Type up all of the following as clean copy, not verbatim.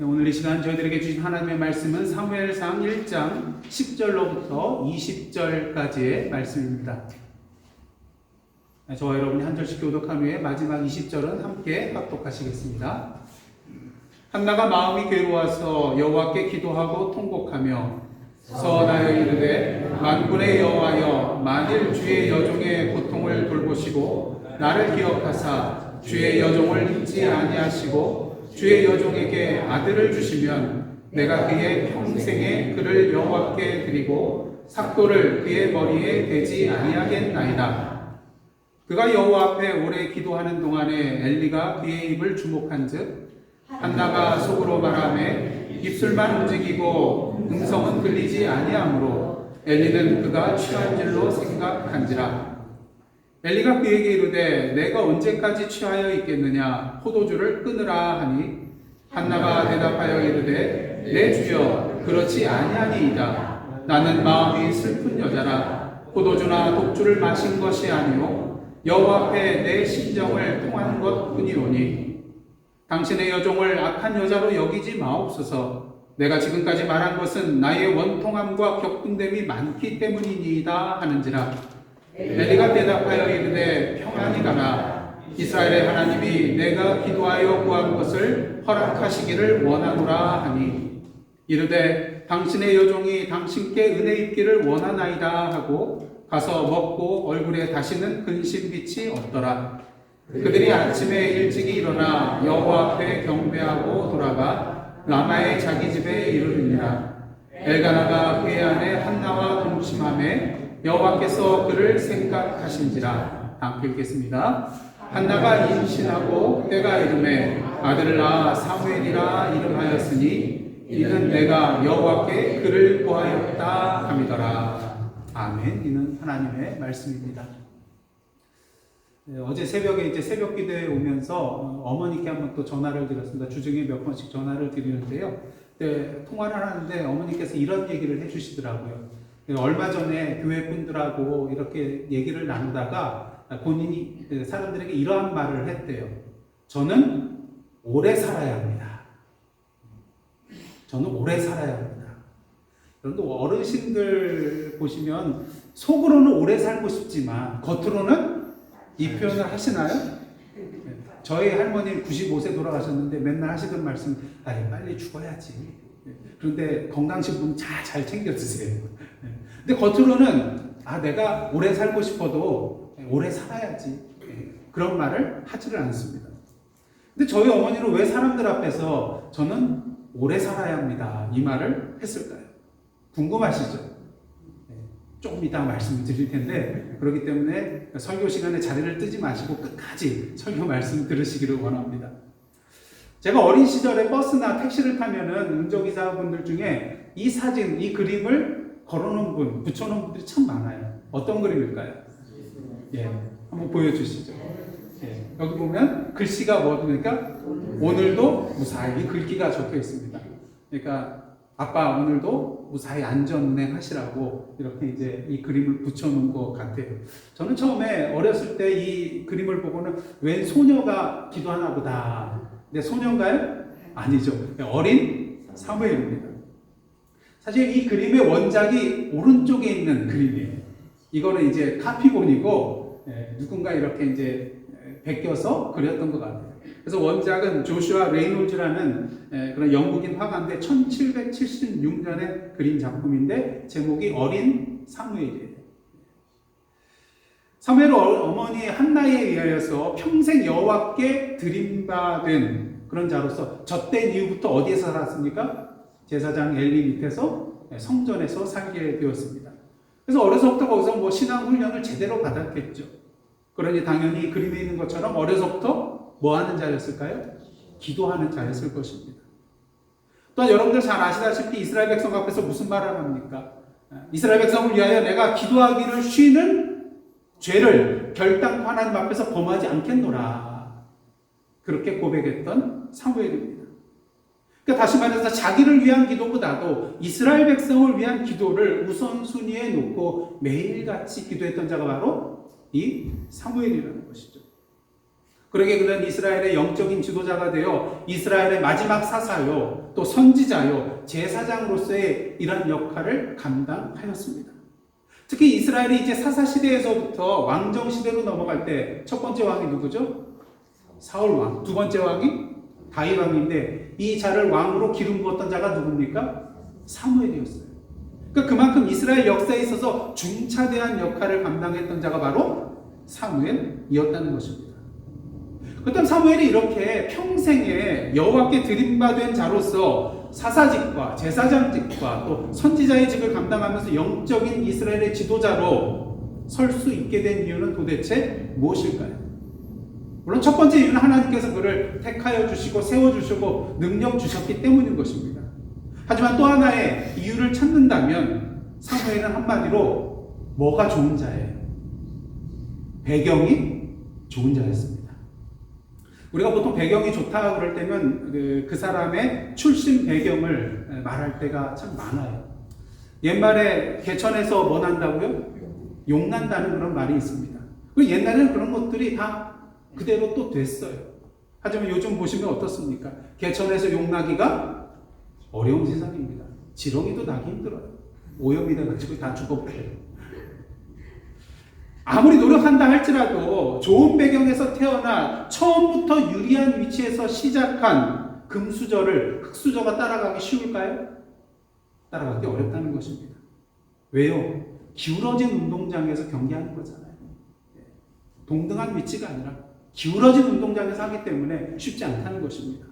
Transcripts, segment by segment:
오늘 이 시간 저희들에게 주신 하나님의 말씀은 사무엘상 1장 10절로부터 20절까지의 말씀입니다. 저와 여러분이 한 절씩 교독한 후에 마지막 20절은 함께 합독하시겠습니다. 한나가 마음이 괴로워서 여호와께 기도하고 통곡하며 서원하여 이르되 만군의 여호와여, 만일 주의 여종의 고통을 돌보시고 나를 기억하사 주의 여종을 잊지 아니하시고 주의 여종에게 아들을 주시면 내가 그의 평생에 그를 여호와께 드리고 삭도를 그의 머리에 대지 아니하겠나이다. 그가 여호와 앞에 오래 기도하는 동안에 엘리가 그의 입을 주목한즉 한나가 속으로 말하매 입술만 움직이고 음성은 들리지 아니하므로 엘리는 그가 취한 줄로 생각한지라. 엘리가 그에게 이르되 내가 언제까지 취하여 있겠느냐, 포도주를 끊으라 하니 한나가 대답하여 이르되 내 주여 그렇지 아니하니이다. 나는 마음이 슬픈 여자라. 포도주나 독주를 마신 것이 아니오 여호와 앞에 내 심정을 통한 것뿐이오니 당신의 여종을 악한 여자로 여기지 마옵소서. 내가 지금까지 말한 것은 나의 원통함과 격분됨이 많기 때문이니이다 하는지라. 엘리가 대답하여 이르되 평안히 가라. 이스라엘의 하나님이 내가 기도하여 구한 것을 허락하시기를 원하노라 하니 이르되 당신의 여종이 당신께 은혜 입기를 원하나이다 하고 가서 먹고 얼굴에 다시는 근심빛이 없더라. 그들이 아침에 일찍이 일어나 여호와 앞에 경배하고 돌아가 라마의 자기 집에 이르르니라. 엘가나가 그의 아내 한나와 동침하매 여호와께서 그를 생각하신지라. 함께 읽겠습니다. 한나가 임신하고 때가 이르매 아들을 낳아 사무엘이라 이름하였으니 이는 내가 여호와께 그를 구하였다 함이더라. 아멘. 이는 하나님의 말씀입니다. 어제 새벽에 이제 새벽 기도에 오면서 어머니께 한번 또 전화를 드렸습니다. 주중에 몇 번씩 전화를 드리는데요. 통화를 하는데 어머니께서 이런 얘기를 해주시더라고요. 얼마 전에 교회 분들하고 이렇게 얘기를 나누다가 본인이 사람들에게 이러한 말을 했대요. 저는 오래 살아야 합니다. 저는 오래 살아야 합니다. 여러분들 어르신들 보시면 속으로는 오래 살고 싶지만 겉으로는 이 표현을 하시나요? 저희 할머니 95세 돌아가셨는데 맨날 하시던 말씀, 빨리 죽어야지. 그런데 건강식품 잘 챙겨 드세요. 근데 겉으로는 내가 오래 살고 싶어도 오래 살아야지. 그런 말을 하지를 않습니다. 근데 저희 어머니는 왜 사람들 앞에서 저는 오래 살아야 합니다, 이 말을 했을까요? 궁금하시죠? 조금 이따 말씀을 드릴 텐데, 그렇기 때문에 설교 시간에 자리를 뜨지 마시고 끝까지 설교 말씀 들으시기를 원합니다. 제가 어린 시절에 버스나 택시를 타면은 운전기사분들 중에 이 사진, 이 그림을 걸어놓은 분, 붙여놓은 분들이 참 많아요. 어떤 그림일까요? 한번 보여주시죠. 여기 보면 글씨가 뭐니까 오늘도 무사히 글귀가 적혀 있습니다. 그러니까 아빠 오늘도 무사히 안전운행 하시라고 이렇게 이제 이 그림을 붙여놓은 것 같아요. 저는 처음에 어렸을 때 이 그림을 보고는 웬 소녀가 기도하나 보다. 근데 소녀인가요? 아니죠. 어린 사무엘입니다. 사실 이 그림의 원작이 오른쪽에 있는 그림이에요. 이거는 이제 카피본이고 누군가 이렇게 이제 베껴서 그렸던 것 같아요. 그래서 원작은 조슈아 레이놀즈라는 그런 영국인 화가인데 1776년에 그린 작품인데 제목이 어린 사무엘이에요. 사무엘은 어머니 한나에 의하여서 평생 여호와께 드림받은 그런 자로서 젖된 이후부터 어디에서 살았습니까? 제사장 엘리 밑에서 성전에서 살게 되었습니다. 그래서 어려서부터 거기서 신앙 훈련을 제대로 받았겠죠. 그러니 당연히 그림에 있는 것처럼 어려서부터 뭐 하는 자였을까요? 기도하는 자였을 것입니다. 또한 여러분들 잘 아시다시피 이스라엘 백성 앞에서 무슨 말을 합니까? 이스라엘 백성을 위하여 내가 기도하기를 쉬는 죄를 결단코 하나님 앞에서 범하지 않겠노라. 그렇게 고백했던 사무엘입니다. 그러니까 다시 말해서 자기를 위한 기도보다도 이스라엘 백성을 위한 기도를 우선순위에 놓고 매일같이 기도했던 자가 바로 이 사무엘이라는 것이죠. 그러게 그는 이스라엘의 영적인 지도자가 되어 이스라엘의 마지막 사사요, 또 선지자요, 제사장으로서의 이러한 역할을 감당하였습니다. 특히 이스라엘이 이제 사사 시대에서부터 왕정 시대로 넘어갈 때 첫 번째 왕이 누구죠? 사울 왕. 두 번째 왕이 다윗 왕인데 이 자를 왕으로 기름 부었던 자가 누굽니까? 사무엘이었어요. 그러니까 그만큼 이스라엘 역사에 있어서 중차대한 역할을 감당했던 자가 바로 사무엘이었다는 것입니다. 그렇다면 사무엘이 이렇게 평생에 여호와께 드림받은 자로서 사사직과 제사장직과 또 선지자의 직을 감당하면서 영적인 이스라엘의 지도자로 설 수 있게 된 이유는 도대체 무엇일까요? 물론 첫 번째 이유는 하나님께서 그를 택하여 주시고 세워주시고 능력 주셨기 때문인 것입니다. 하지만 또 하나의 이유를 찾는다면 사무엘은 한마디로 뭐가 좋은 자예요? 배경이 좋은 자였습니다. 우리가 보통 배경이 좋다 그럴 때면 그 사람의 출신 배경을 말할 때가 참 많아요. 옛말에 개천에서 뭐 난다고요? 용 난다는 그런 말이 있습니다. 옛날에는 그런 것들이 다 그대로 또 됐어요. 하지만 요즘 보시면 어떻습니까? 개천에서 용 나기가 어려운 세상입니다. 지렁이도 나기 힘들어요. 오염이 돼가지고 다 죽어버려요. 아무리 노력한다 할지라도 좋은 배경에서 태어나 처음부터 유리한 위치에서 시작한 금수저를 흙수저가 따라가기 쉬울까요? 따라가기 어렵다는 것입니다. 왜요? 기울어진 운동장에서 경기하는 거잖아요. 동등한 위치가 아니라 기울어진 운동장에서 하기 때문에 쉽지 않다는 것입니다.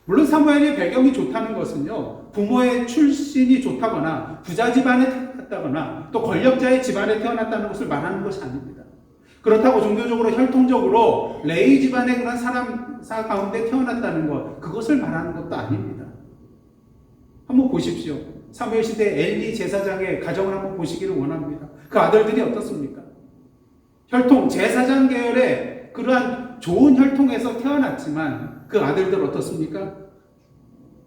물론 사무엘의 배경이 좋다는 것은요, 부모의 출신이 좋다거나 부자 집안에 태어났다거나 또 권력자의 집안에 태어났다는 것을 말하는 것이 아닙니다. 그렇다고 종교적으로 혈통적으로 레위 집안의 그런 사람사 가운데 태어났다는 것, 그것을 말하는 것도 아닙니다. 한번 보십시오. 사무엘 시대 엘리 제사장의 가정을 한번 보시기를 원합니다. 그 아들들이 어떻습니까? 혈통, 제사장 계열의 그러한 좋은 혈통에서 태어났지만 그 아들들 어떻습니까?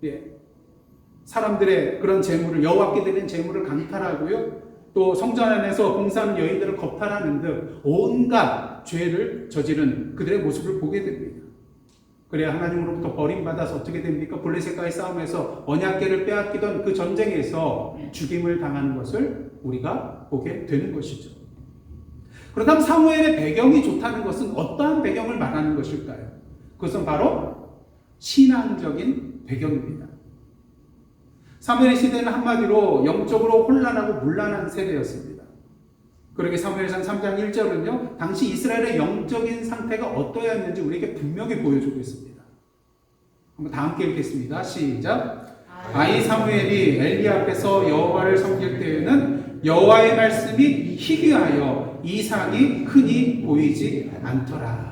예. 사람들의 그런 재물을, 여호와께 드린 재물을 강탈하고요. 또 성전 안에서 봉사하는 여인들을 겁탈하는 등 온갖 죄를 저지른 그들의 모습을 보게 됩니다. 그래야 하나님으로부터 버림받아서 어떻게 됩니까? 블레셋과의 싸움에서 언약궤를 빼앗기던 그 전쟁에서 죽임을 당하는 것을 우리가 보게 되는 것이죠. 그렇다면 사무엘의 배경이 좋다는 것은 어떠한 배경을 말하는 것일까요? 그것은 바로 신앙적인 배경입니다. 사무엘 시대는 한마디로 영적으로 혼란하고 문란한 세대였습니다. 그러게 사무엘상 3장 1절은요, 당시 이스라엘의 영적인 상태가 어떠했는지 우리에게 분명히 보여주고 있습니다. 한번 다 함께 읽겠습니다. 시작. 아이 사무엘이 엘리 앞에서 여호와를 섬길 때에는 여호와의 말씀이 희귀하여 이상이 흔히 보이지 않더라.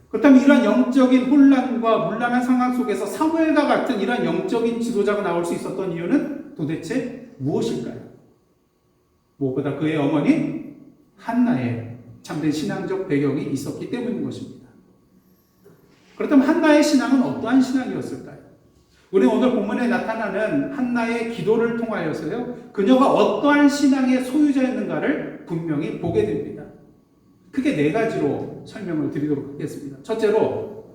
그렇다면 이러한 영적인 혼란과 문란한 상황 속에서 사무엘과 같은 이러한 영적인 지도자가 나올 수 있었던 이유는 도대체 무엇일까요? 무엇보다 그의 어머니 한나의 참된 신앙적 배경이 있었기 때문인 것입니다. 그렇다면 한나의 신앙은 어떠한 신앙이었을까요? 우리는 오늘 본문에 나타나는 한나의 기도를 통하여서요, 그녀가 어떠한 신앙의 소유자였는가를 분명히 보게 됩니다. 크게 네 가지로 설명을 드리도록 하겠습니다. 첫째로,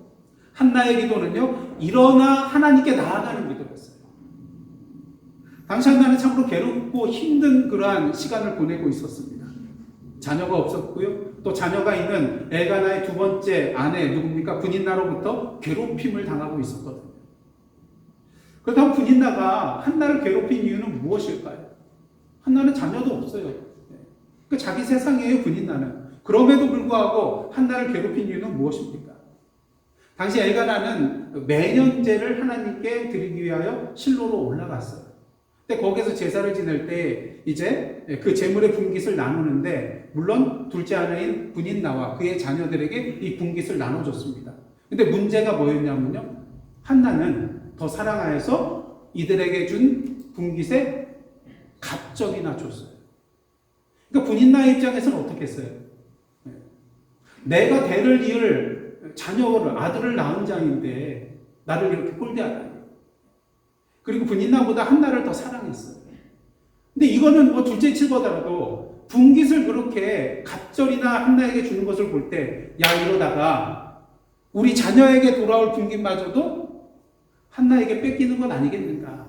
한나의 기도는요, 일어나 하나님께 나아가는 기도였어요. 당시 한나는 참으로 괴롭고 힘든 그러한 시간을 보내고 있었습니다. 자녀가 없었고요, 또 자녀가 있는 엘가나의 두 번째 아내 누굽니까? 분인나로부터 괴롭힘을 당하고 있었거든요. 그렇다면 분인나가 한나를 괴롭힌 이유는 무엇일까요? 한나는 자녀도 없어요. 그러니까 자기 세상이에요, 분인나는. 그럼에도 불구하고 한나를 괴롭힌 이유는 무엇입니까? 당시 엘가나는 매년제를 하나님께 드리기 위하여 실로로 올라갔어요. 근데 거기서 제사를 지낼 때 이제 그 제물의 분깃을 나누는데, 물론 둘째 아내인 분인나와 그의 자녀들에게 이 분깃을 나눠줬습니다. 근데 문제가 뭐였냐면요, 한나는 더 사랑하여서 이들에게 준 분깃에 갑적이나 줬어요. 그러니까 분인나의 입장에서는 어떻게 했어요? 내가 대를 이을 자녀를, 아들을 낳은 자인데 나를 이렇게 홀대하다니. 그리고 분인나보다 한나를 더 사랑했어요. 근데 이거는 뭐 둘째 치보더라도 분깃을 그렇게 갑절이나 한나에게 주는 것을 볼 때, 야, 이러다가 우리 자녀에게 돌아올 분깃마저도 한나에게 뺏기는 건 아니겠는가.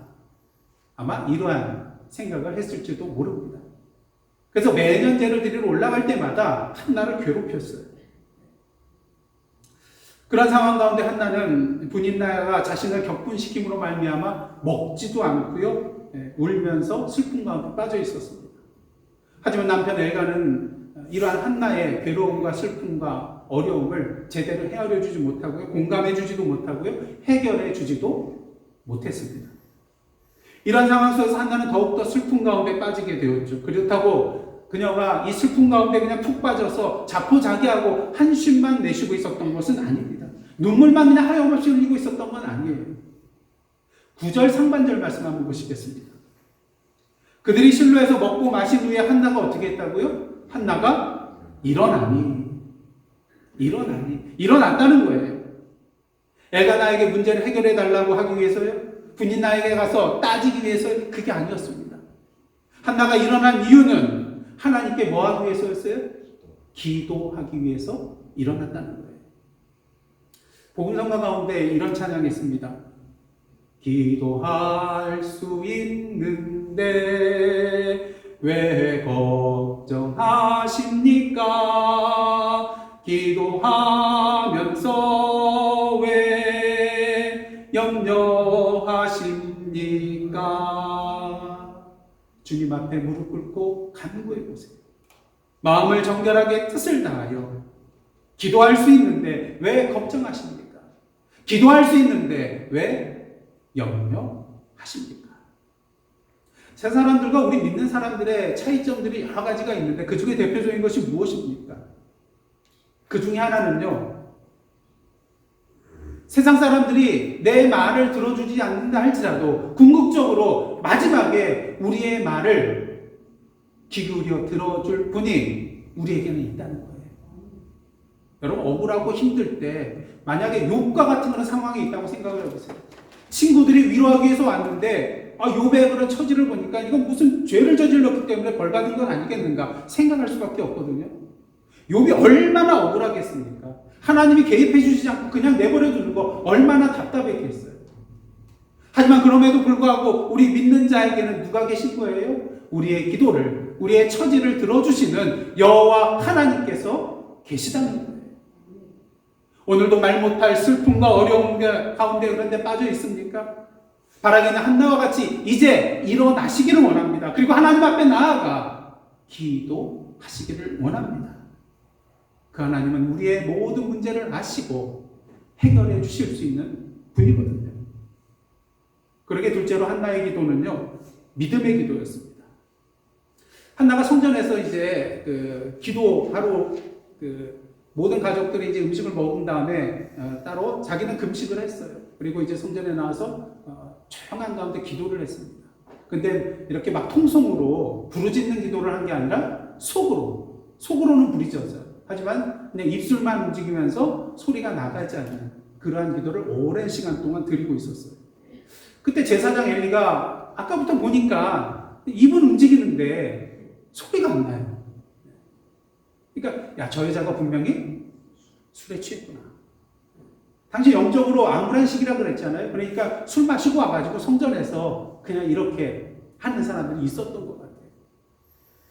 아마 이러한 생각을 했을지도 모릅니다. 그래서 매년 제를 드리러 올라갈 때마다 한나를 괴롭혔어요. 그런 상황 가운데 한나는 분인나가 자신을 격분시킴으로 말미암아 먹지도 않고요, 울면서 슬픔 가운데 빠져 있었습니다. 하지만 남편 엘가는 이러한 한나의 괴로움과 슬픔과 어려움을 제대로 헤아려 주지 못하고요, 공감해 주지도 못하고요, 해결해 주지도 못했습니다. 이런 상황 속에서 한나는 더욱더 슬픔 가운데 빠지게 되었죠. 그렇다고 그녀가 이 슬픔 가운데 그냥 푹 빠져서 자포자기하고 한숨만 내쉬고 있었던 것은 아닙니다. 눈물만 그냥 하염없이 흘리고 있었던 건 아니에요. 9절 상반절 말씀 한번 보시겠습니다. 그들이 실로에서 먹고 마신 후에 한나가 어떻게 했다고요? 한나가 일어났다는 거예요. 엘가나에게 문제를 해결해 달라고 하기 위해서요? 분인나에게 가서 따지기 위해서 그게 아니었습니다. 한나가 일어난 이유는 하나님께 뭐 하기 위해서였어요? 기도하기 위해서 일어났다는 거예요. 복음성가 가운데 이런 찬양이 있습니다. 기도할 수 있는데 왜 걱정하십니까? 기도하면서 왜 염려하십니까? 주님 앞에 무릎 꿇고 간구해 보세요. 마음을 정결하게 뜻을 다하여 기도할 수 있는데 왜 걱정하십니까? 기도할 수 있는데 왜 염려하십니까? 세 사람들과 우리 믿는 사람들의 차이점들이 여러 가지가 있는데 그 중에 대표적인 것이 무엇입니까? 그 중에 하나는요, 세상 사람들이 내 말을 들어주지 않는다 할지라도 궁극적으로 마지막에 우리의 말을 기울여 들어줄 분이 우리에게는 있다는 거예요. 여러분, 억울하고 힘들 때 만약에 욥과 같은 그런 상황이 있다고 생각을 해보세요. 친구들이 위로하기 위해서 왔는데 욥의 그런 처지를 보니까 이건 무슨 죄를 저질렀기 때문에 벌받은 건 아니겠는가 생각할 수밖에 없거든요. 욥이 얼마나 억울하겠습니까? 하나님이 개입해 주시지 않고 그냥 내버려 두는 거 얼마나 답답했겠어요. 하지만 그럼에도 불구하고 우리 믿는 자에게는 누가 계신 거예요? 우리의 기도를, 우리의 처지를 들어주시는 여호와 하나님께서 계시다는 거예요. 오늘도 말 못할 슬픔과 어려움 가운데 그런데 빠져 있습니까? 바라기는 한나와 같이 이제 일어나시기를 원합니다. 그리고 하나님 앞에 나아가 기도하시기를 원합니다. 그 하나님은 우리의 모든 문제를 아시고 해결해 주실 수 있는 분이거든요. 그러게 둘째로 한나의 기도는요, 믿음의 기도였습니다. 한나가 성전에서 이제 기도하러 모든 가족들이 이제 음식을 먹은 다음에 따로 자기는 금식을 했어요. 그리고 이제 성전에 나와서 조용한 가운데 기도를 했습니다. 근데 이렇게 막 통성으로 부르짖는 기도를 한 게 아니라 속으로는 부르짖었어요. 하지만 그냥 입술만 움직이면서 소리가 나가지 않는 그러한 기도를 오랜 시간 동안 드리고 있었어요. 그때 제사장 엘리가 아까부터 보니까 입은 움직이는데 소리가 안 나요. 그러니까 야, 저 여자가 분명히 술에 취했구나. 당시 영적으로 암울한 시기라 그랬잖아요. 그러니까 술 마시고 와가지고 성전에서 그냥 이렇게 하는 사람들이 있었던 것 같아요.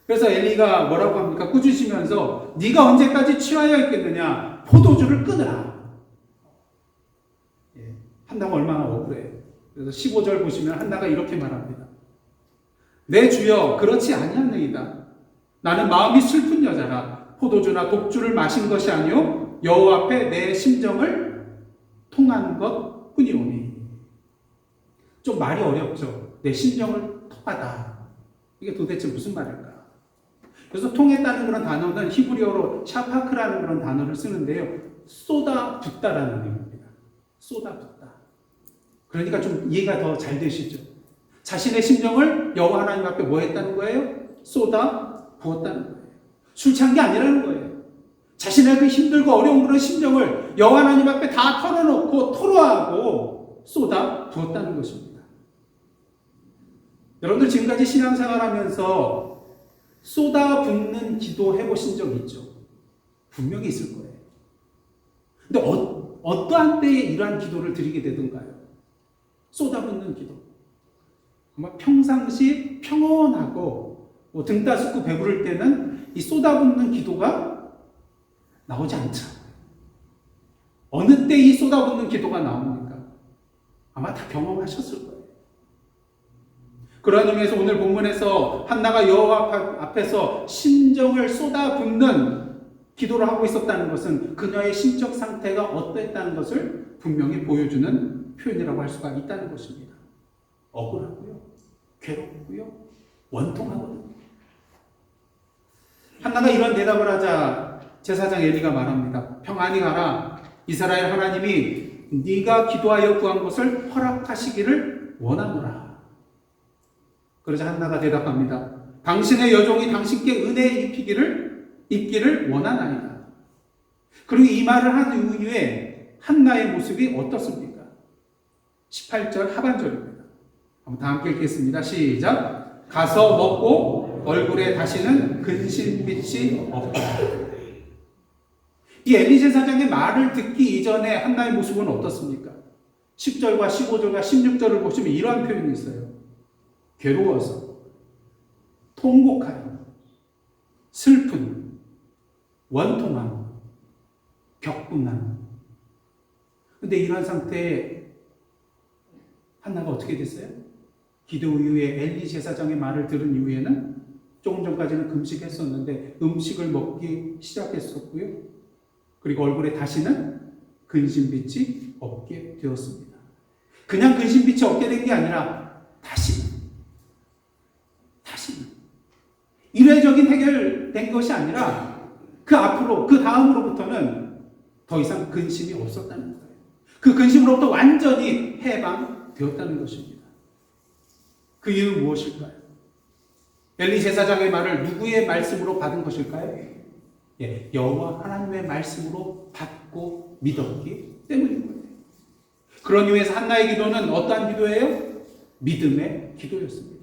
그래서 엘리가 뭐라고 합니까? 꾸짖으면서 네가 언제까지 취하여 있겠느냐? 포도주를 끊으라. 한나가 얼마나 억울해요. 그래서 15절 보시면 한나가 이렇게 말합니다. 내 주여 그렇지 아니하느이다. 나는 마음이 슬픈 여자라. 포도주나 독주를 마신 것이 아니요 여호와 앞에 내 심정을 통한 것 뿐이오니. 좀 말이 어렵죠. 내 심정을 통하다. 이게 도대체 무슨 말일까? 그래서 통했다는 그런 단어는 히브리어로 샤파크라는 그런 단어를 쓰는데요. 쏟아붓다라는 의미입니다. 쏟아붓다. 그러니까 좀 이해가 더 잘 되시죠? 자신의 심정을 여호와 하나님 앞에 뭐 했다는 거예요? 쏟아부었다는 거예요. 술 취한 게 아니라는 거예요. 자신의 그 힘들고 어려운 그런 심정을 여호와 하나님 앞에 다 털어놓고 토로하고 쏟아 부었다는 것입니다. 여러분들 지금까지 신앙생활하면서 쏟아 붓는 기도 해보신 적 있죠? 분명히 있을 거예요. 근데 어떠한 때에 이러한 기도를 드리게 되던가요? 쏟아 붓는 기도. 아마 평상시 평온하고 등 따숩고 배부를 때는 이 쏟아 붓는 기도가 나오지 않죠. 어느 때 이 쏟아 붓는 기도가 나옵니까? 아마 다 경험하셨을 거예요. 그러한 의미에서 오늘 본문에서 한나가 여호와 앞에서 심정을 쏟아붓는 기도를 하고 있었다는 것은 그녀의 심적 상태가 어떠했다는 것을 분명히 보여주는 표현이라고 할 수가 있다는 것입니다. 억울하고요, 괴롭고요, 원통하거든요. 한나가 이런 대답을 하자 제사장 엘리가 말합니다. 평안히 가라. 이스라엘 하나님이 네가 기도하여 구한 것을 허락하시기를 원하노라. 그러자 한나가 대답합니다. 당신의 여종이 당신께 은혜 입기를 원하나이다. 그리고 이 말을 한 이후에 한나의 모습이 어떻습니까? 18절 하반절입니다. 한번 다 함께 읽겠습니다. 시작. 가서 먹고 얼굴에 다시는 근심빛이 없다. 이 엘리 제사장의 말을 듣기 이전에 한나의 모습은 어떻습니까? 10절과 15절과 16절을 보시면 이러한 표현이 있어요. 괴로워서, 통곡하여, 슬픈, 원통함, 격분함. 근데 이러한 상태에 한나가 어떻게 됐어요? 기도 이후에 엘리 제사장의 말을 들은 이후에는 조금 전까지는 금식했었는데 음식을 먹기 시작했었고요. 그리고 얼굴에 다시는 근심빛이 없게 되었습니다. 그냥 근심빛이 없게 된 게 아니라 다시는 일회적인 해결된 것이 아니라 그 앞으로, 그 다음으로부터는 더 이상 근심이 없었다는 거예요. 그 근심으로부터 완전히 해방되었다는 것입니다. 그 이유는 무엇일까요? 엘리 제사장의 말을 누구의 말씀으로 받은 것일까요? 예, 여호와 하나님의 말씀으로 받고 믿었기 때문인 거예요. 그런 이유에서 한나의 기도는 어떠한 기도예요? 믿음의 기도였습니다.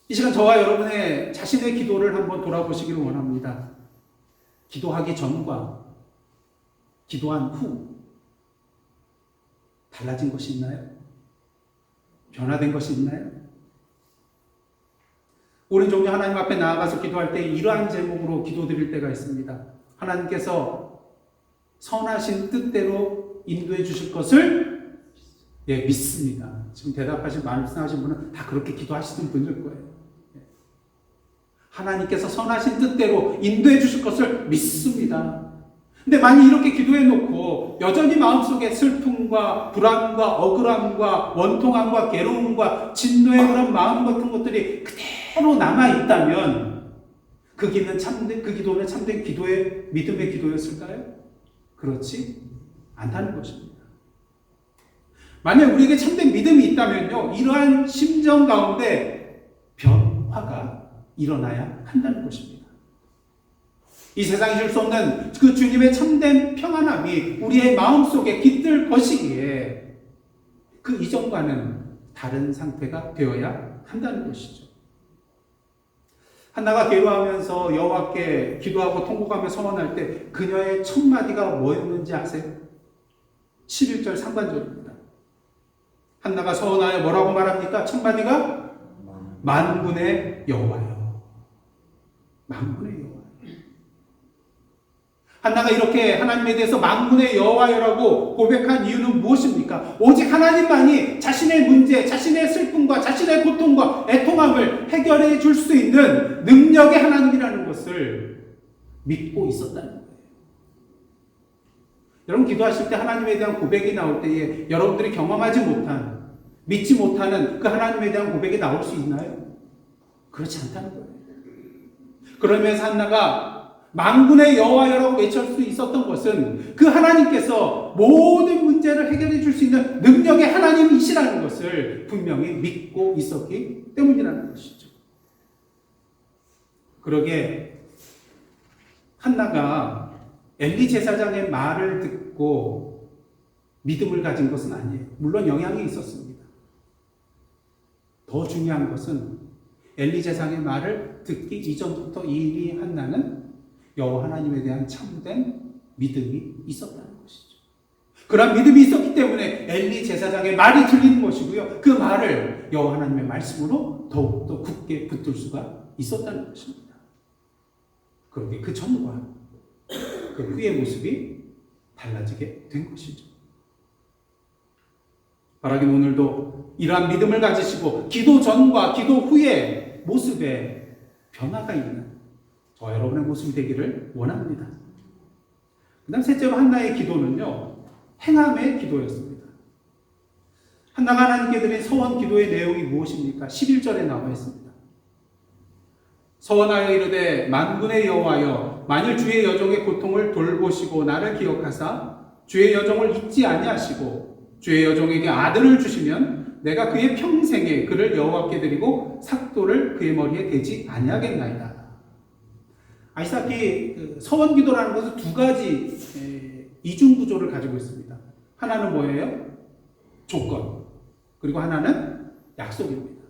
이 시간 저와 여러분의 자신의 기도를 한번 돌아보시기를 원합니다. 기도하기 전과 기도한 후 달라진 것이 있나요? 변화된 것이 있나요? 우리는 종종 하나님 앞에 나아가서 기도할 때 이러한 제목으로 기도드릴 때가 있습니다. 하나님께서 선하신 뜻대로 인도해 주실 것을 믿습니다. 지금 말씀하신 분은 다 그렇게 기도하시는 분일 거예요. 하나님께서 선하신 뜻대로 인도해 주실 것을 믿습니다. 근데 만약 이렇게 기도해 놓고 여전히 마음속에 슬픔과 불안과 억울함과 원통함과 괴로움과 진노의 그런 마음 같은 것들이 그대로 남아 있다면 그 기도는 참된 기도의 믿음의 기도였을까요? 그렇지 않다는 것입니다. 만약 우리에게 참된 믿음이 있다면요, 이러한 심정 가운데 변화가 일어나야 한다는 것입니다. 이 세상에 줄 수 없는 그 주님의 참된 평안함이 우리의 마음속에 깃들 것이기에 그 이전과는 다른 상태가 되어야 한다는 것이죠. 한나가 괴로워하면서 여호와께 기도하고 통곡하며 서원할 때 그녀의 첫 마디가 뭐였는지 아세요? 11절 상반절입니다. 한나가 서원하여 뭐라고 말합니까? 첫 마디가 만군의 여호와여. 만군의 여호와. 한나가 이렇게 하나님에 대해서 만군의 여호와여라고 고백한 이유는 무엇입니까? 오직 하나님만이 자신의 문제, 자신의 슬픔과 자신의 고통과 애통함을 해결해 줄 수 있는 능력의 하나님이라는 것을 믿고 있었다는 거예요. 여러분 기도하실 때 하나님에 대한 고백이 나올 때에 여러분들이 경험하지 못한, 믿지 못하는 그 하나님에 대한 고백이 나올 수 있나요? 그렇지 않다는 거예요. 그러면서 한나가 만군의 여호와여라고 외칠 수 있었던 것은 그 하나님께서 모든 문제를 해결해 줄 수 있는 능력의 하나님이시라는 것을 분명히 믿고 있었기 때문이라는 것이죠. 그러게 한나가 엘리 제사장의 말을 듣고 믿음을 가진 것은 아니에요. 물론 영향이 있었습니다. 더 중요한 것은 엘리 제사장의 말을 듣기 이전부터 이미 한나는 여호와 하나님에 대한 참된 믿음이 있었다는 것이죠. 그런 믿음이 있었기 때문에 엘리 제사장의 말이 들리는 것이고요. 그 말을 여호와 하나님의 말씀으로 더욱더 굳게 붙들 수가 있었다는 것입니다. 그런데 그 전과 그 후의 모습이 달라지게 된 것이죠. 바라긴 오늘도 이러한 믿음을 가지시고 기도 전과 기도 후의 모습에 변화가 있는 저와 여러분의 모습이 되기를 원합니다. 그 다음 셋째로 한나의 기도는요, 행함의 기도였습니다. 한나가 하나님께 드린 서원 기도의 내용이 무엇입니까? 11절에 나와 있습니다. 서원하여 이르되 만군의 여호와여 만일 주의 여종의 고통을 돌보시고 나를 기억하사 주의 여종을 잊지 아니하시고 주의 여종에게 아들을 주시면 내가 그의 평생에 그를 여호와께 드리고 삭도를 그의 머리에 대지 아니하겠나이다. 아시다시피 서원 기도라는 것은 두 가지 이중 구조를 가지고 있습니다. 하나는 뭐예요? 조건. 그리고 하나는 약속입니다.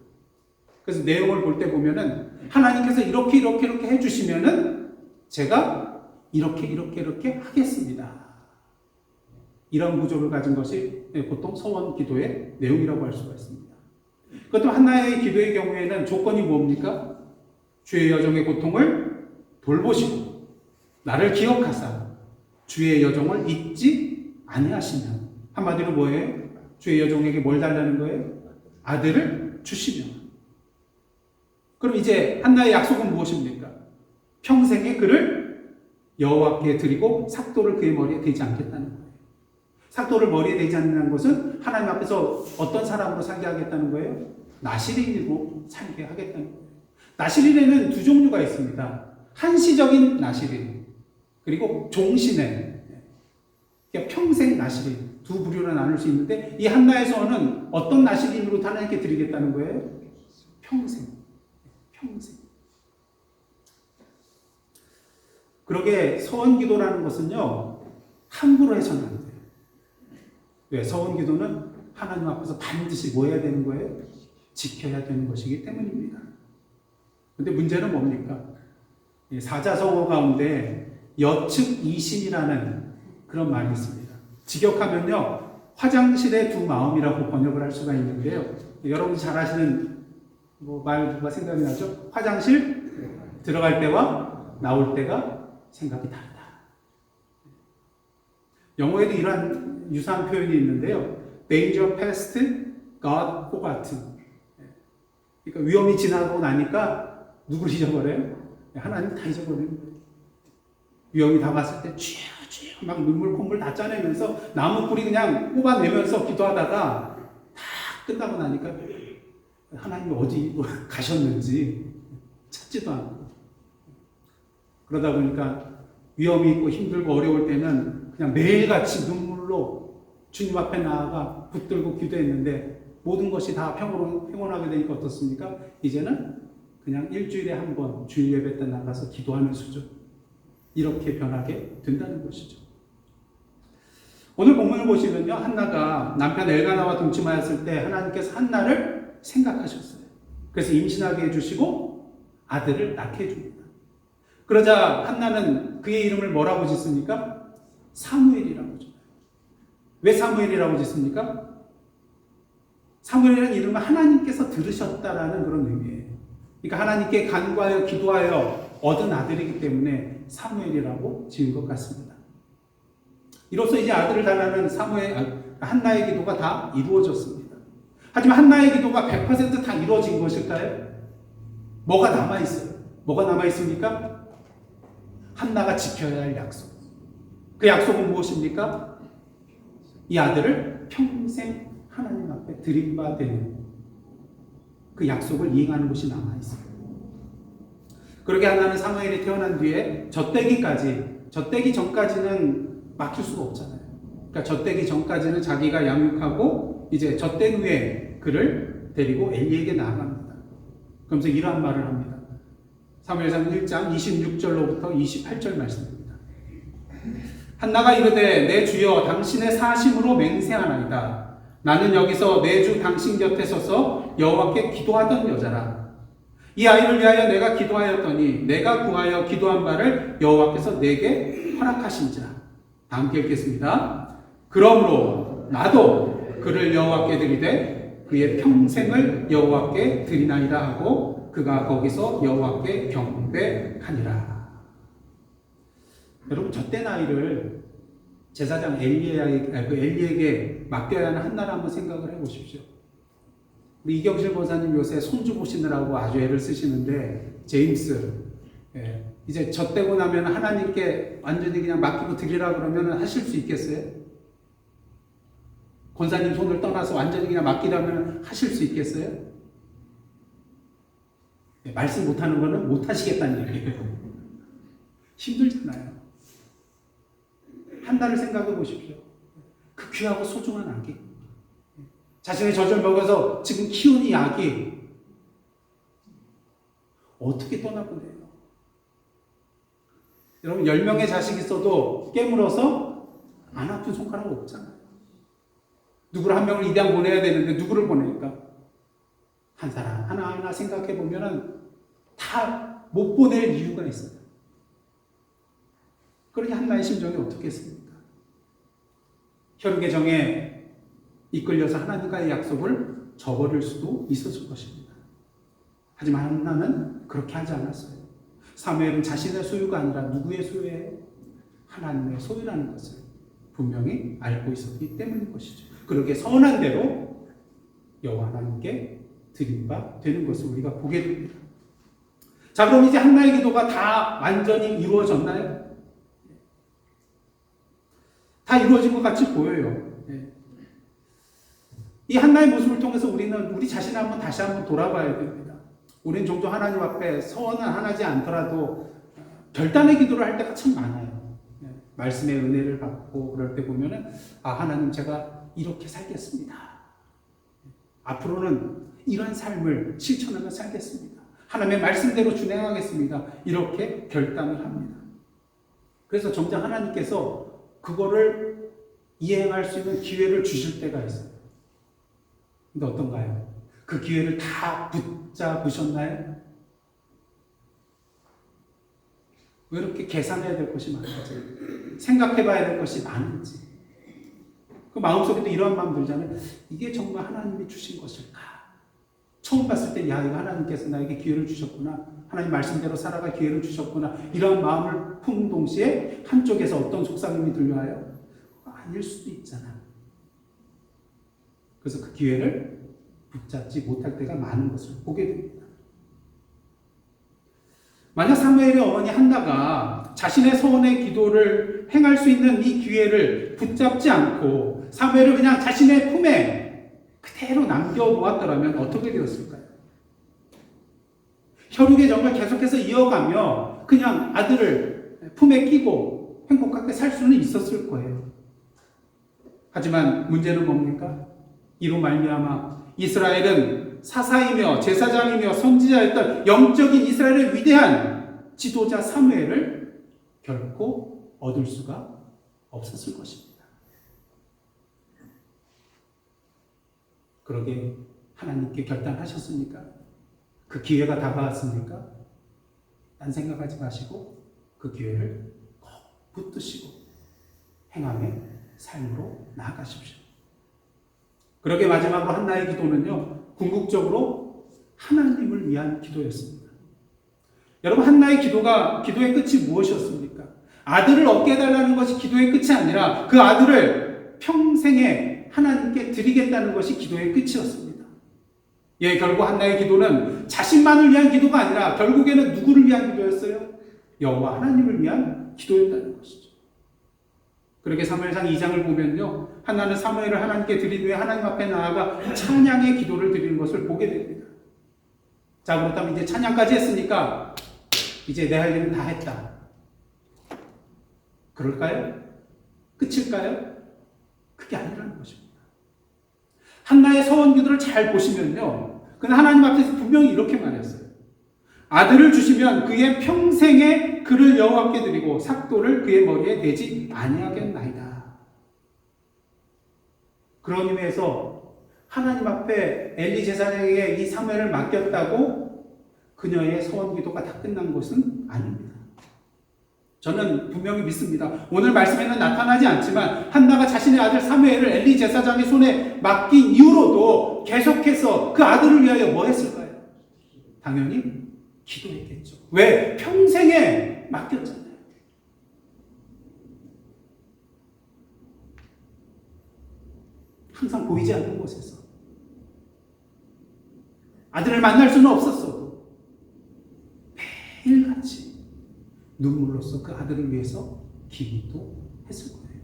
그래서 내용을 볼 때 보면은 하나님께서 이렇게 해주시면은 제가 이렇게 하겠습니다. 이런 구조를 가진 것이 보통 서원 기도의 내용이라고 할 수가 있습니다. 그것도 한나의 기도의 경우에는 조건이 뭡니까? 주의 여종의 고통을 돌보시고 나를 기억하사 주의 여종을 잊지 아니하시면, 한마디로 뭐예요? 주의 여종에게 뭘 달라는 거예요? 아들을 주시면. 그럼 이제 한나의 약속은 무엇입니까? 평생에 그를 여호와께 드리고 삭도를 그의 머리에 대지 않겠다는 거예요. 삭도를 머리에 대지 않는 것은 하나님 앞에서 어떤 사람으로 살게 하겠다는 거예요? 나시린이고 살게 하겠다는 거예요. 나시린에는 두 종류가 있습니다. 한시적인 나시린, 그리고 종신의, 그러니까 평생 나시린, 두 부류로 나눌 수 있는데 이 한나에서는 어떤 나시린으로 하나님께 드리겠다는 거예요? 평생. 그러게 서원 기도라는 것은요, 함부로 해서는 안 돼요. 왜? 서원 기도는 하나님 앞에서 반드시 뭐 해야 되는 거예요? 지켜야 되는 것이기 때문입니다. 근데 문제는 뭡니까? 사자성어 가운데 여측 이심이라는 그런 말이 있습니다. 직역하면요, 화장실의 두 마음이라고 번역을 할 수가 있는데요. 여러분 잘 아시는 말과 생각이 나죠? 화장실 들어갈 때와 나올 때가 생각이 다르다. 영어에도 이러한 유사한 표현이 있는데요. Danger past, God forgotten. 그러니까 위험이 지나고 나니까 누구를 잊어버려요? 하나님 다 잊어버리는 거예요. 위험이 다가왔을 때 쥐어 막 눈물 콧물 다 짜내면서 나무 뿌리 그냥 뽑아내면서 기도하다가 다 끝나고 나니까 하나님이 어디 가셨는지 찾지도 않고, 그러다 보니까 위험이 있고 힘들고 어려울 때는 그냥 매일같이 눈물로 주님 앞에 나아가 붙들고 기도했는데 모든 것이 다 평온하게 되니까 어떻습니까? 이제는 그냥 일주일에 한 번 주일 예배 때 나가서 기도하는 수준, 이렇게 변하게 된다는 것이죠. 오늘 본문을 보시면요, 한나가 남편 엘가나와 동침하였을 때 하나님께서 한나를 생각하셨어요. 그래서 임신하게 해주시고 아들을 낳게 해줍니다. 그러자 한나는 그의 이름을 뭐라고 짓습니까? 사무엘이라고 짓어요. 왜 사무엘이라고 짓습니까? 사무엘이라는 이름은 하나님께서 들으셨다라는 그런 의미예요. 그러니까 하나님께 간구하여 기도하여 얻은 아들이기 때문에 사무엘이라고 지은 것 같습니다. 이로써 이제 아들을 달라는 한나의 기도가 다 이루어졌습니다. 하지만 한나의 기도가 100% 다 이루어진 것일까요? 뭐가 남아있어요? 뭐가 남아있습니까? 한나가 지켜야 할 약속. 그 약속은 무엇입니까? 이 아들을 평생 하나님 앞에 드림바 되는 그 약속을 이행하는 것이 남아있어요. 그러게 한나는 사무엘이 태어난 뒤에 젖되기 전까지는 맡길 수가 없잖아요. 그러니까 젖되기 전까지는 자기가 양육하고 이제 젖된 후에 그를 데리고 엘리에게 나아갑니다. 그러면서 이러한 말을 합니다. 사무엘상 1장 26절로부터 28절 말씀입니다. 한나가 이르되 내 주여 당신의 사심으로 맹세하나이다. 나는 여기서 내 주 당신 곁에 서서 여호와께 기도하던 여자라. 이 아이를 위하여 내가 기도하였더니 내가 구하여 기도한 바를 여호와께서 내게 허락하신지라. 다 함께 읽겠습니다. 그러므로 나도 그를 여호와께 드리되 그의 평생을 여호와께 드리나이다 하고 그가 거기서 여호와께 경배하니라. 여러분, 젖된 아이를 제사장 엘리에게 맡겨야 하는 한나를 한번 생각을 해보십시오. 우리 이경실 권사님 요새 손주 보시느라고 아주 애를 쓰시는데 제임스, 이제 젖되고 나면 하나님께 완전히 그냥 맡기고 드리라 그러면 하실 수 있겠어요? 권사님 손을 떠나서 완전히 그냥 맡기라면 하실 수 있겠어요? 말씀 못하는 거는 못하시겠다는 얘기예요. 힘들잖아요. 한나를 생각해 보십시오. 그 귀하고 소중한 아기, 자신의 젖을 먹여서 지금 키운 이 아기 어떻게 떠나보내요? 여러분, 10명의 자식이 있어도 깨물어서 안 아픈 손가락 없잖아요. 누구를 한 명을 입양 보내야 되는데 누구를 보낼까? 한 사람 하나하나 생각해 보면 다 못 보낼 이유가 있어요. 그러니 한나의 심정이 어떻겠습니까? 혈육의 정에 이끌려서 하나님과의 약속을 저버릴 수도 있었을 것입니다. 하지만 한나는 그렇게 하지 않았어요. 사무엘은 자신의 소유가 아니라 누구의 소유예요? 하나님의 소유라는 것을 분명히 알고 있었기 때문인 것이죠. 그렇게 선한 대로 여호와 하나님께 드린 바 되는 것을 우리가 보게 됩니다. 자, 그럼 이제 한나의 기도가 다 완전히 이루어졌나요? 다 이루어진 것 같이 보여요. 이 한나의 모습을 통해서 우리는 우리 자신을 한번 다시 한번 돌아봐야 됩니다. 우리는 종종 하나님 앞에 서원은 하지 않더라도 결단의 기도를 할 때가 참 많아요. 말씀의 은혜를 받고 그럴 때 보면은, 아, 하나님, 제가 이렇게 살겠습니다. 앞으로는 이런 삶을 실천하며 살겠습니다. 하나님의 말씀대로 준행하겠습니다. 이렇게 결단을 합니다. 그래서 정작 하나님께서 그거를 이행할 수 있는 기회를 주실 때가 있어요. 근데 어떤가요? 그 기회를 다 붙잡으셨나요? 왜 이렇게 계산해야 될 것이 많은지, 생각해봐야 될 것이 많은지, 그 마음속에도 이러한 마음 들잖아요. 이게 정말 하나님이 주신 것일까? 처음 봤을 때, 야, 이거 하나님께서 나에게 기회를 주셨구나. 하나님 말씀대로 살아갈 기회를 주셨구나. 이런 마음을 품은 동시에 한쪽에서 어떤 속삭임이 들려와요? 아닐 수도 있잖아. 그래서 그 기회를 붙잡지 못할 때가 많은 것을 보게 됩니다. 만약 사무엘의 어머니 한나가 자신의 서원의 기도를 행할 수 있는 이 기회를 붙잡지 않고 사무엘을 그냥 자신의 품에 그대로 남겨놓았더라면 어떻게 되었을까요? 혈육의 정을 계속해서 이어가며 그냥 아들을 품에 끼고 행복하게 살 수는 있었을 거예요. 하지만 문제는 뭡니까? 이로 말미암아 이스라엘은 사사이며 제사장이며 선지자였던 영적인 이스라엘의 위대한 지도자 사무엘을 결코 얻을 수가 없었을 것입니다. 그러게 하나님께 결단하셨습니까? 그 기회가 다가왔습니까? 딴 생각하지 마시고 그 기회를 꼭 붙드시고 행함의 삶으로 나아가십시오. 그러게 마지막으로 한나의 기도는요, 궁극적으로 하나님을 위한 기도였습니다. 여러분, 한나의 기도의 끝이 무엇이었습니까? 아들을 얻게 해달라는 것이 기도의 끝이 아니라 그 아들을 평생에 하나님께 드리겠다는 것이 기도의 끝이었습니다. 예, 결국 한나의 기도는 자신만을 위한 기도가 아니라 결국에는 누구를 위한 기도였어요? 여호와 하나님을 위한 기도였다는 것이죠. 그렇게 사무엘상 2장을 보면요, 한나는 사무엘을 하나님께 드린 후에 하나님 앞에 나아가 찬양의 기도를 드리는 것을 보게 됩니다. 자, 그렇다면 이제 찬양까지 했으니까 이제 내 할 일은 다 했다. 그럴까요? 끝일까요? 그게 아니라는 것입니다. 한나의 서원 기도를 잘 보시면요, 그는 하나님 앞에서 분명히 이렇게 말했어요. 아들을 주시면 그의 평생에 그를 여호와께 드리고 삭도를 그의 머리에 내지 아니하겠나이다. 그런 의미에서 하나님 앞에 엘리 제사장에게 이 사무엘을 맡겼다고 그녀의 서원 기도가 다 끝난 것은 아닙니다. 저는 분명히 믿습니다. 오늘 말씀에는 나타나지 않지만 한나가 자신의 아들 사무엘을 엘리 제사장의 손에 맡긴 이후로도 계속해서 그 아들을 위하여 뭐 했을까요? 당연히 기도했겠죠. 왜? 평생에 맡겼잖아요. 항상 보이지 않는 곳에서 아들을 만날 수는 없었어도 매일같이 눈물로써 그 아들을 위해서 기도했을 거예요.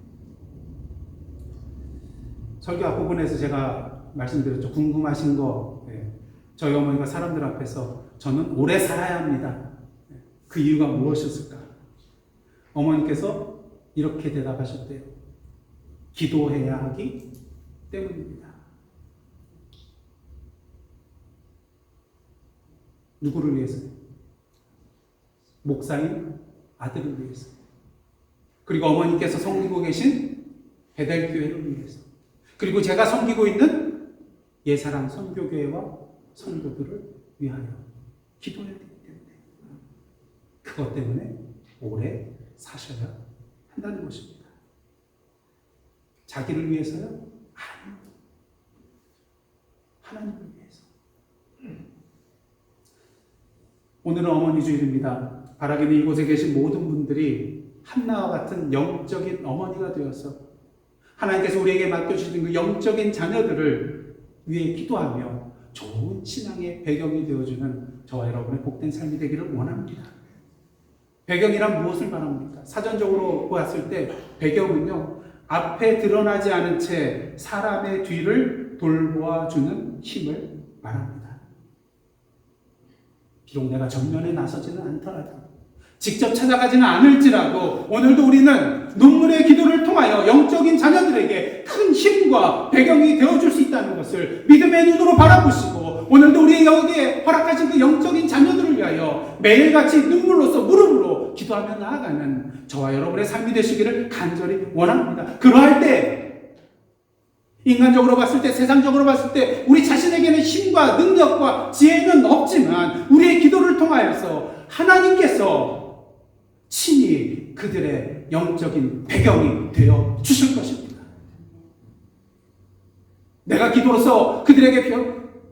설교 앞부분에서 제가 말씀드렸죠. 궁금하신 거, 저희 어머니가 사람들 앞에서 저는 오래 살아야 합니다. 그 이유가 무엇이었을까? 어머니께서 이렇게 대답하셨대요. 기도해야 하기 때문입니다. 누구를 위해서요? 목사인 아들을 위해서. 그리고 어머니께서 섬기고 계신 베델교회를 위해서. 그리고 제가 섬기고 있는 예사랑 선교교회와 선교들을 위하여 기도해야 되기 때문에 그것 때문에 오래 사셔야 한다는 것입니다. 자기를 위해서요? 아니요. 하나님을 위해서. 오늘은 어머니 주일입니다. 바라기는 이곳에 계신 모든 분들이 한나와 같은 영적인 어머니가 되어서 하나님께서 우리에게 맡겨주신 그 영적인 자녀들을 위해 기도하며 좋은 신앙의 배경이 되어주는 저와 여러분의 복된 삶이 되기를 원합니다. 배경이란 무엇을 말합니까? 사전적으로 보았을 때 배경은요, 앞에 드러나지 않은 채 사람의 뒤를 돌보아주는 힘을 말합니다. 비록 내가 전면에 나서지는 않더라도 직접 찾아가지는 않을지라도 오늘도 우리는 눈물의 기도를 통하여 영적인 자녀들에게 큰 힘과 배경이 되어줄 수 있다는 것을 믿음의 눈으로 바라보시고 오늘도 우리에게 허락하신 그 영적인 자녀들을 위하여 매일같이 눈물로써 무릎으로 기도하며 나아가는 저와 여러분의 삶이 되시기를 간절히 원합니다. 그러할 때 인간적으로 봤을 때, 세상적으로 봤을 때 우리 자신에게는 힘과 능력과 지혜는 없지만 우리의 기도를 통하여서 하나님께서 친히 그들의 영적인 배경이 되어 주실 것입니다. 내가 기도로서 그들에게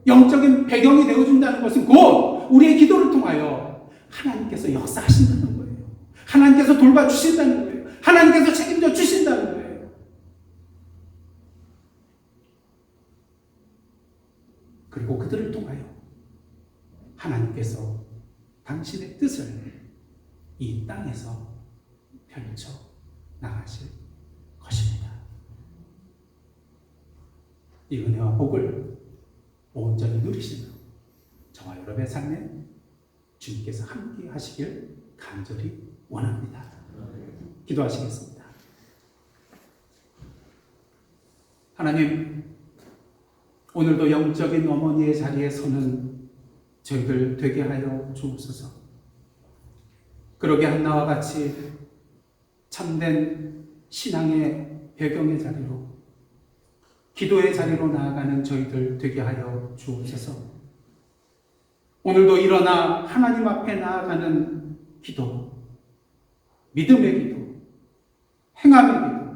영적인 배경이 되어준다는 것은 곧 우리의 기도를 통하여 하나님께서 역사하신다는 거예요. 하나님께서 돌봐주신다는 거예요. 하나님께서 책임져 주신다는 거예요. 그리고 그들을 통하여 하나님께서 당신의 뜻을 이 땅에서 펼쳐 나가실 것입니다. 이 은혜와 복을 온전히 누리시는 저와 여러분의 삶에 주님께서 함께 하시길 간절히 원합니다. 기도하시겠습니다. 하나님, 오늘도 영적인 어머니의 자리에 서는 저희들 되게 하여 주옵소서. 그러게 한나와 같이 참된 신앙의 배경의 자리로, 기도의 자리로 나아가는 저희들 되게 하여 주옵소서. 오늘도 일어나 하나님 앞에 나아가는 기도, 믿음의 기도, 행함의 기도,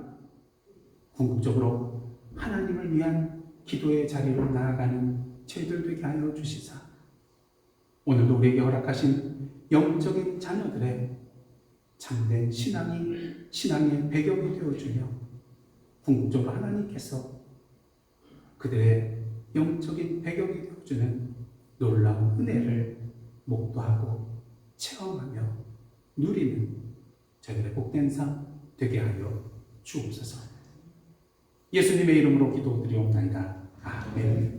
궁극적으로 하나님을 위한 기도의 자리로 나아가는 저희들 되게 하여 주시사 오늘도 우리에게 허락하신 영적인 자녀들의 참된 신앙의 배경이 되어주며 궁극적으로 하나님께서 그들의 영적인 배경이 되어주는 놀라운 은혜를 목도하고 체험하며 누리는 저희들의 복된 삶 되게 하여 주옵소서. 예수님의 이름으로 기도드리옵나이다. 아멘.